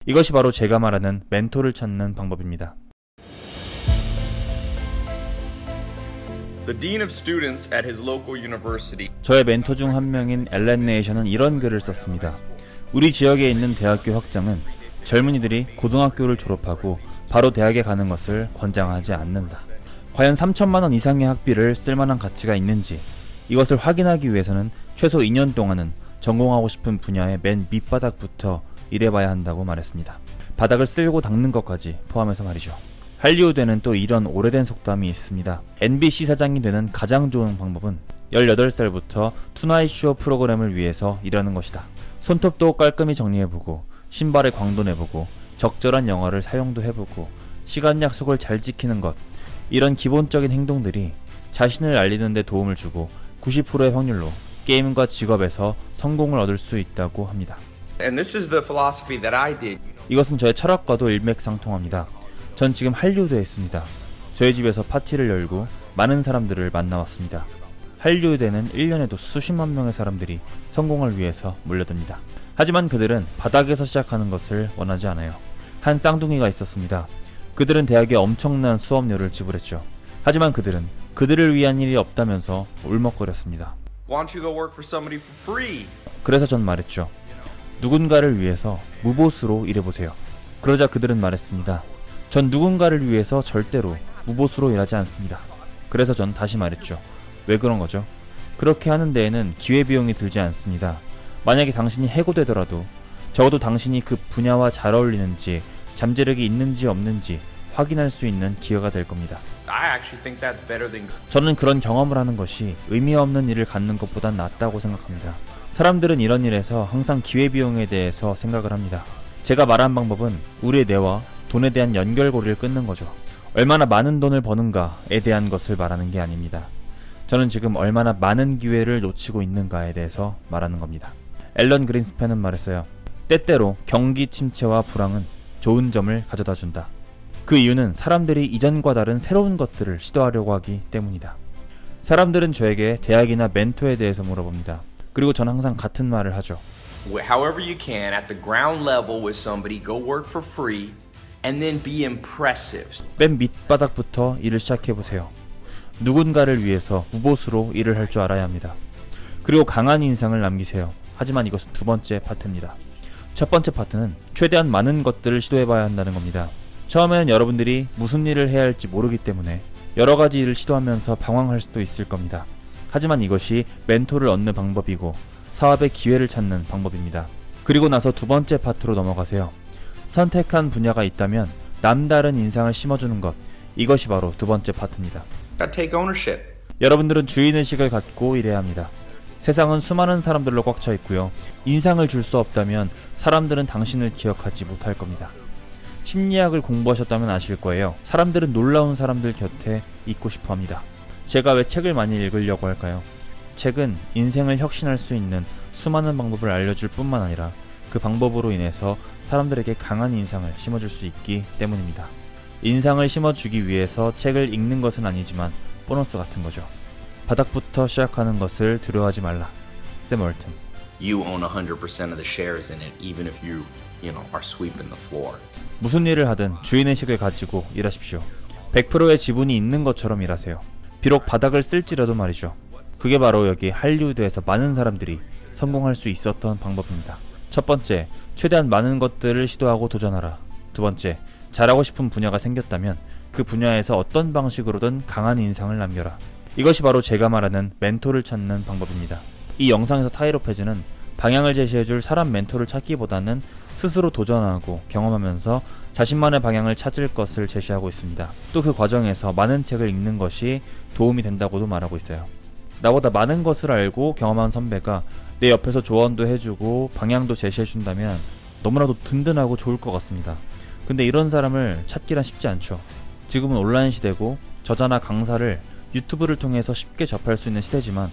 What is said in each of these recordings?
이것이 바로 제가 말하는 멘토를 찾는 방법입니다. The Dean of Students at his local university. 저의 멘토 중 한 명인 앨런 네이션은 이런 글을 썼습니다. 우리 지역에 있는 대학교 확장은 젊은이들이 고등학교를 졸업하고 바로 대학에 가는 것을 권장하지 않는다. 과연 3천만 원 이상의 학비를 쓸만한 가치가 있는지 이것을 확인하기 위해서는 최소 2년 동안은 전공하고 싶은 분야의 맨 밑바닥부터 일해봐야 한다고 말했습니다. 바닥을 쓸고 닦는 것까지 포함해서 말이죠. 할리우드에는 또 이런 오래된 속담이 있습니다. NBC 사장이 되는 가장 좋은 방법은 18살부터 투나잇 쇼 프로그램을 위해서 일하는 것이다. 손톱도 깔끔히 정리해보고 신발의 광도 내보고 적절한 영어를 사용도 해보고 시간 약속을 잘 지키는 것, 이런 기본적인 행동들이 자신을 알리는 데 도움을 주고 90%의 확률로 게임과 직업에서 성공을 얻을 수 있다고 합니다. And this is the philosophy that I did. 이것은 저의 철학과도 일맥상통합니다. 전 지금 할리우드에 있습니다. 저희 집에서 파티를 열고 많은 사람들을 만나왔습니다. 할리우드에는 1년에도 수십만 명의 사람들이 성공을 위해서 몰려듭니다. 하지만 그들은 바닥에서 시작하는 것을 원하지 않아요. 한 쌍둥이가 있었습니다. 그들은 대학에 엄청난 수업료를 지불했죠. 하지만 그들은 그들을 위한 일이 없다면서 울먹거렸습니다. Why don't you go work for somebody for free? 그래서 전 말했죠. 누군가를 위해서 무보수로 일해보세요. 그러자 그들은 말했습니다. 전 누군가를 위해서 절대로 무보수로 일하지 않습니다. 그래서 전 다시 말했죠. 왜 그런 거죠? 그렇게 하는 데에는 기회비용이 들지 않습니다. 만약에 당신이 해고되더라도 적어도 당신이 그 분야와 잘 어울리는지 잠재력이 있는지 없는지 확인할 수 있는 기회가 될 겁니다. I actually think that's better than. 저는 그런 경험을 하는 것이 의미 없는 일을 갖는 것보단 낫다고 생각합니다. 사람들은 이런 일에서 항상 기회비용에 대해서 생각을 합니다. 제가 말한 방법은 우리의 뇌와 돈에 대한 연결고리를 끊는 거죠. 얼마나 많은 돈을 버는가에 대한 것을 말하는 게 아닙니다. 저는 지금 얼마나 많은 기회를 놓치고 있는가에 대해서 말하는 겁니다. 앨런 그린스팬은 말했어요. 때때로 경기 침체와 불황은 좋은 점을 가져다 준다. 그 이유는 사람들이 이전과 다른 새로운 것들을 시도하려고 하기 때문이다. 사람들은 저에게 대학이나 멘토에 대해서 물어봅니다. 그리고 전 항상 같은 말을 하죠. However you can, at the ground level with somebody, go work for free, and then be impressive. 맨 밑바닥부터 일을 시작해보세요. 누군가를 위해서 무보수로 일을 할 줄 알아야 합니다. 그리고 강한 인상을 남기세요. 하지만 이것은 두 번째 파트입니다. 첫 번째 파트는 최대한 많은 것들을 시도해봐야 한다는 겁니다. 처음에는 여러분들이 무슨 일을 해야 할지 모르기 때문에 여러 가지 일을 시도하면서 방황할 수도 있을 겁니다. 하지만 이것이 멘토를 얻는 방법이고 사업의 기회를 찾는 방법입니다. 그리고 나서 두 번째 파트로 넘어가세요. 선택한 분야가 있다면 남다른 인상을 심어주는 것, 이것이 바로 두 번째 파트입니다. Gotta take ownership. 여러분들은 주인의식을 갖고 일해야 합니다. 세상은 수많은 사람들로 꽉 차 있고요. 인상을 줄 수 없다면 사람들은 당신을 기억하지 못할 겁니다. 심리학을 공부하셨다면 아실 거예요. 사람들은 놀라운 사람들 곁에 있고 싶어 합니다. 제가 왜 책을 많이 읽으려고 할까요? 책은 인생을 혁신할 수 있는 수많은 방법을 알려줄 뿐만 아니라 그 방법으로 인해서 사람들에게 강한 인상을 심어줄 수 있기 때문입니다. 인상을 심어주기 위해서 책을 읽는 것은 아니지만 보너스 같은 거죠. 바닥부터 시작하는 것을 두려워하지 말라. 샘 월튼. You own 100% of the shares in it, even if you are sweeping the floor. 무슨 일을 하든 주인의식을 가지고 일하십시오. 100%의 지분이 있는 것처럼 일하세요. 비록 바닥을 쓸지라도 말이죠. 그게 바로 여기 할리우드에서 많은 사람들이 성공할 수 있었던 방법입니다. 첫 번째, 최대한 많은 것들을 시도하고 도전하라. 두 번째, 잘하고 싶은 분야가 생겼다면 그 분야에서 어떤 방식으로든 강한 인상을 남겨라. 이것이 바로 제가 말하는 멘토를 찾는 방법입니다. 이 영상에서 타이로 페즈는 방향을 제시해줄 사람 멘토를 찾기보다는 스스로 도전하고 경험하면서 자신만의 방향을 찾을 것을 제시하고 있습니다. 또 그 과정에서 많은 책을 읽는 것이 도움이 된다고도 말하고 있어요. 나보다 많은 것을 알고 경험한 선배가 내 옆에서 조언도 해주고 방향도 제시해준다면 너무나도 든든하고 좋을 것 같습니다. 근데 이런 사람을 찾기란 쉽지 않죠. 지금은 온라인 시대고 저자나 강사를 유튜브를 통해서 쉽게 접할 수 있는 시대지만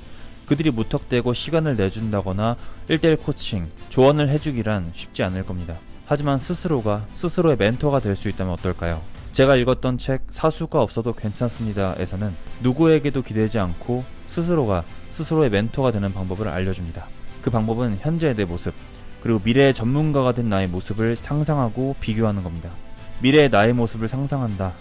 그들이 무턱대고 시간을 내준다거나 1대1 코칭, 조언을 해주기란 쉽지 않을 겁니다. 하지만 스스로가 스스로의 멘토가 될 수 있다면 어떨까요? 제가 읽었던 책 사수가 없어도 괜찮습니다에서는 누구에게도 기대지 않고 스스로가 스스로의 멘토가 되는 방법을 알려줍니다. 그 방법은 현재의 내 모습, 그리고 미래의 전문가가 된 나의 모습을 상상하고 비교하는 겁니다. 미래의 나의 모습을 상상한다.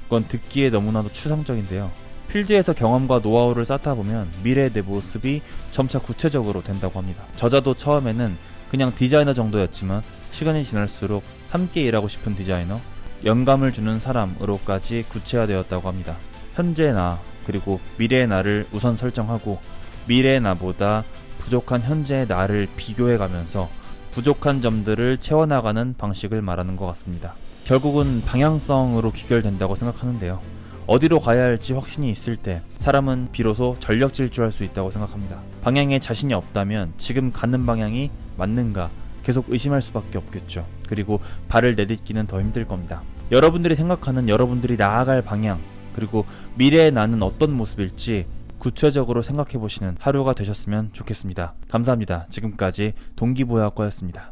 그건 듣기에 너무나도 추상적인데요. 필드에서 경험과 노하우를 쌓다 보면 미래의 내 모습이 점차 구체적으로 된다고 합니다. 저자도 처음에는 그냥 디자이너 정도였지만 시간이 지날수록 함께 일하고 싶은 디자이너, 영감을 주는 사람으로까지 구체화되었다고 합니다. 현재의 나, 그리고 미래의 나를 우선 설정하고 미래의 나보다 부족한 현재의 나를 비교해가면서 부족한 점들을 채워나가는 방식을 말하는 것 같습니다. 결국은 방향성으로 귀결된다고 생각하는데요. 어디로 가야 할지 확신이 있을 때 사람은 비로소 전력 질주할 수 있다고 생각합니다. 방향에 자신이 없다면 지금 가는 방향이 맞는가 계속 의심할 수밖에 없겠죠. 그리고 발을 내딛기는 더 힘들 겁니다. 여러분들이 생각하는 여러분들이 나아갈 방향, 그리고 미래의 나는 어떤 모습일지 구체적으로 생각해보시는 하루가 되셨으면 좋겠습니다. 감사합니다. 지금까지 동기부여학과였습니다.